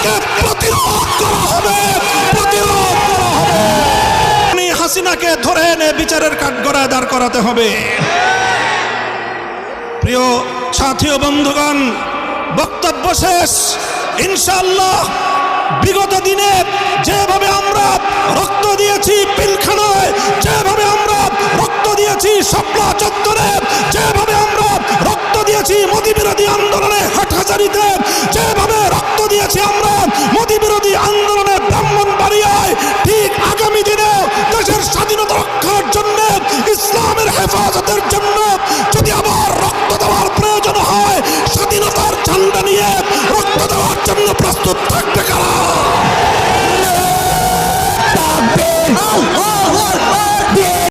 একে প্রতিরোধ করা হবে, প্রতিরোধ করা হবে। হাসিনাকে ধরে এনে বিচারের কাঠগড়ায় দাঁড় করাতে হবে। প্রিয় সাথী ও বন্ধুগণ, বক্তব্য শেষ। ইনশাআল্লাহ বিগত দিনে যেভাবে আমরা রক্ত দিয়েছি পিলখানায়, যেভাবে